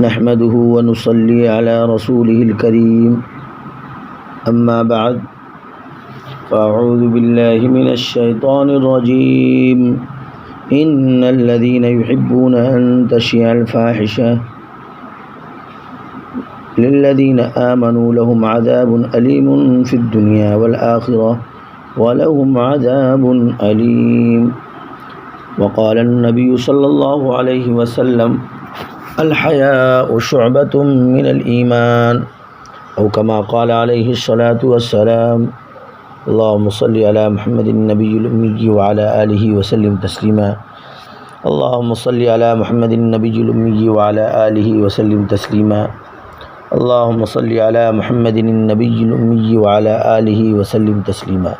نحمده ونصلي على رسوله الكريم أما بعد فأعوذ بالله من الشيطان الرجيم إن الذين يحبون أن تشيع الفاحشة للذين آمنوا لهم عذاب أليم في الدنيا والآخرة ولهم عذاب أليم وقال النبي صلى الله عليه وسلم الحياء شعبة من الإيمان أو كما قال عليه الصلاة والسلام اللهم صل على محمد النبي الأمي وعلى آله وسلم تسليما اللهم صل على محمد النبي الأمي وعلى آله وسلم تسليما اللهم صل على محمد النبي الأمي وعلى آله وسلم تسليما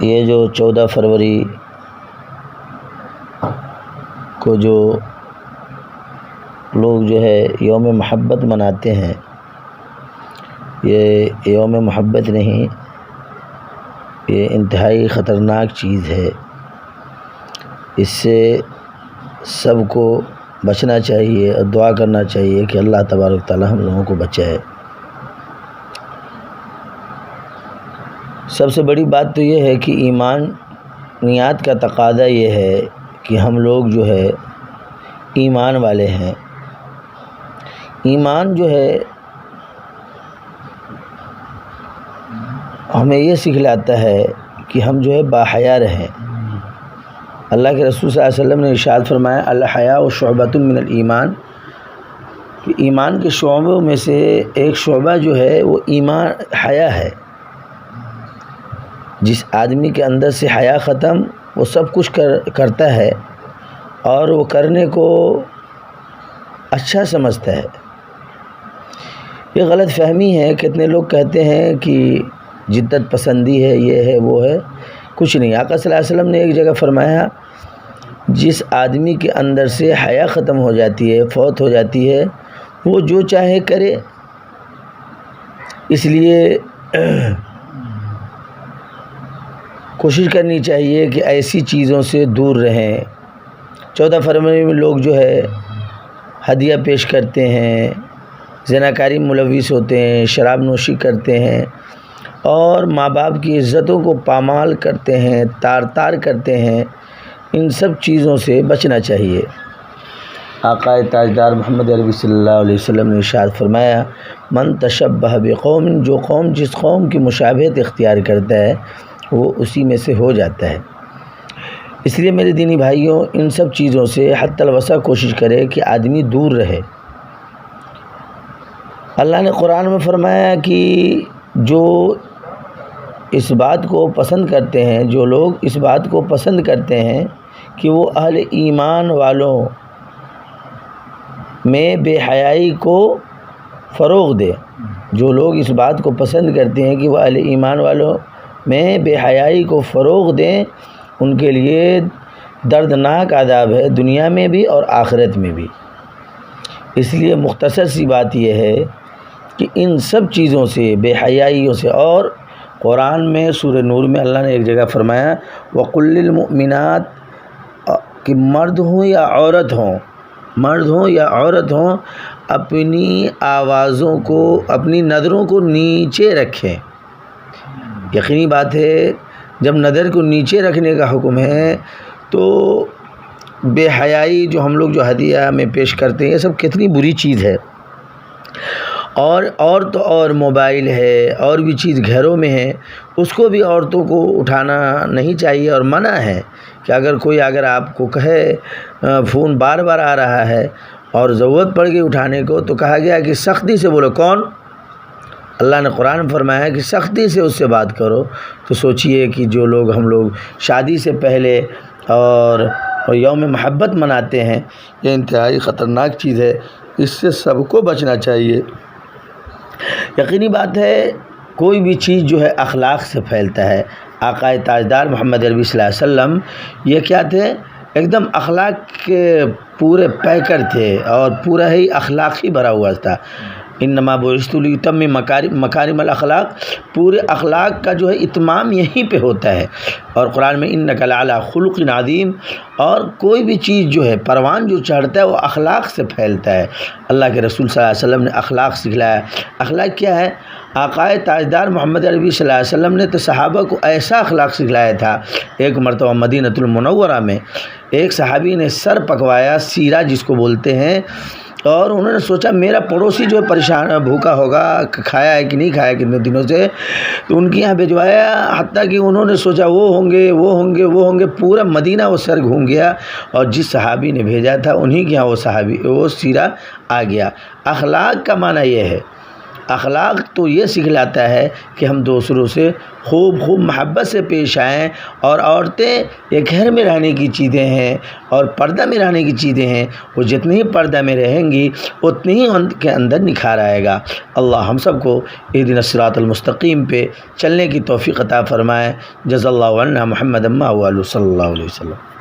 یہ جو 14 فروری کو جو لوگ جو ہے یوم محبت مناتے ہیں، یہ یوم محبت نہیں، یہ انتہائی خطرناک چیز ہے۔ اس سے سب کو بچنا چاہیے اور دعا کرنا چاہیے کہ اللہ تبارک تعالی ہم لوگوں کو بچائے۔ سب سے بڑی بات تو یہ ہے کہ ایمانیات کا تقاضا یہ ہے کہ ہم لوگ جو ہے ایمان والے ہیں۔ ایمان جو ہے ہمیں یہ سکھلاتا ہے کہ ہم جو ہے باحیا رہیں۔ اللہ کے رسول صلی اللہ علیہ وسلم نے ارشاد فرمایا الحیاء شعبۃ من الایمان، کہ ایمان کے شعبوں میں سے ایک شعبہ جو ہے وہ ایمان حیا ہے۔ جس آدمی کے اندر سے حیا ختم، وہ سب کچھ کرتا ہے اور وہ کرنے کو اچھا سمجھتا ہے۔ یہ غلط فہمی ہے، کتنے لوگ کہتے ہیں کہ جدت پسندی ہے، یہ ہے وہ ہے، کچھ نہیں۔ آقا صلی اللہ علیہ وسلم نے ایک جگہ فرمایا جس آدمی کے اندر سے حیا ختم ہو جاتی ہے، فوت ہو جاتی ہے، وہ جو چاہے کرے۔ اس لیے کوشش کرنی چاہیے کہ ایسی چیزوں سے دور رہیں۔ 14 فروری میں لوگ جو ہے ہدیہ پیش کرتے ہیں، زناکاری ملوث ہوتے ہیں، شراب نوشی کرتے ہیں اور ماں باپ کی عزتوں کو پامال کرتے ہیں، تار تار کرتے ہیں۔ ان سب چیزوں سے بچنا چاہیے۔ آقا تاجدار محمد عربی صلی اللہ علیہ وسلم نے ارشاد فرمایا من تشبہ بقوم، جو قوم جس قوم کی مشابہت اختیار کرتا ہے وہ اسی میں سے ہو جاتا ہے۔ اس لیے میرے دینی بھائیوں، ان سب چیزوں سے حتی الوسع کوشش کرے کہ آدمی دور رہے۔ اللہ نے قرآن میں فرمایا کہ جو اس بات کو پسند کرتے ہیں، جو لوگ اس بات کو پسند کرتے ہیں کہ وہ اہل ایمان والوں میں بے حیائی کو فروغ دے، جو لوگ اس بات کو پسند کرتے ہیں کہ وہ اہل ایمان والوں میں بے حیائی کو فروغ دیں، ان کے لیے دردناک عذاب ہے، دنیا میں بھی اور آخرت میں بھی۔ اس لیے مختصر سی بات یہ ہے کہ ان سب چیزوں سے، بے حیائیوں سے، اور قرآن میں سورہ نور میں اللہ نے ایک جگہ فرمایا وَقُلْ لِلْمُؤْمِنَاتِ، کہ مرد ہوں یا عورت ہوں اپنی آوازوں کو، اپنی نظروں کو نیچے رکھیں۔ یقینی بات ہے جب نظر کو نیچے رکھنے کا حکم ہے تو بے حیائی جو ہم لوگ جو ہدیہ میں پیش کرتے ہیں، یہ سب کتنی بری چیز ہے۔ اور تو اور موبائل ہے اور بھی چیز گھروں میں ہے، اس کو بھی عورتوں کو اٹھانا نہیں چاہیے اور منع ہے کہ اگر آپ کو کہے فون بار بار آ رہا ہے اور ضرورت پڑ گئی اٹھانے کو، تو کہا گیا کہ سختی سے بولو۔ کون؟ اللہ نے قرآن میں فرمایا کہ سختی سے اس سے بات کرو۔ تو سوچئے کہ جو لوگ ہم لوگ شادی سے پہلے اور یوم محبت مناتے ہیں، یہ انتہائی خطرناک چیز ہے، اس سے سب کو بچنا چاہیے۔ یقینی بات ہے کوئی بھی چیز جو ہے اخلاق سے پھیلتا ہے۔ آقا تاجدار محمد عربی صلی اللہ علیہ وسلم یہ کیا تھے؟ ایک دم اخلاق کے پورے پیکر تھے اور پورا ہی اخلاق ہی بھرا ہوا تھا۔ انما بعثت لیتمم مکارم الاخلاق، پورے اخلاق کا جو ہے اتمام یہیں پہ ہوتا ہے۔ اور قرآن میں انک لعلی خلق عظیم، اور کوئی بھی چیز جو ہے پروان جو چڑھتا ہے وہ اخلاق سے پھیلتا ہے۔ اللہ کے رسول صلی اللہ علیہ وسلم نے اخلاق سکھلایا۔ اخلاق کیا ہے؟ آقائے تاجدار محمد عربی صلی اللہ علیہ وسلم نے تو صحابہ کو ایسا اخلاق سکھلایا تھا۔ ایک مرتبہ مدینۃ المنورہ میں ایک صحابی نے سر پکوایا، سیرہ جس کو بولتے ہیں، اور انہوں نے سوچا میرا پڑوسی جو ہے پریشان بھوکا ہوگا، کھایا ہے کہ نہیں کھایا کتنے دنوں سے، تو ان کے یہاں بھجوایا، حتیٰ کہ انہوں نے سوچا وہ ہوں گے، پورا مدینہ وہ سر گھوم گیا، اور جس صحابی نے بھیجا تھا انہی کے یہاں وہ سیرہ آ گیا۔ اخلاق کا معنی یہ ہے، اخلاق تو یہ سکھلاتا ہے کہ ہم دوسروں سے خوب محبت سے پیش آئیں، اور عورتیں یہ گھر میں رہنے کی چیزیں ہیں اور پردہ میں رہنے کی چیزیں ہیں، وہ جتنی ہی پردہ میں رہیں گی اتنی ہی ان کے اندر نکھار آئے گا۔ اللہ ہم سب کو اہدنا الصراط المستقیم پہ چلنے کی توفیق عطا فرمائے۔ جزا اللہ عنا محمد ما صلی اللہ علیہ وسلم۔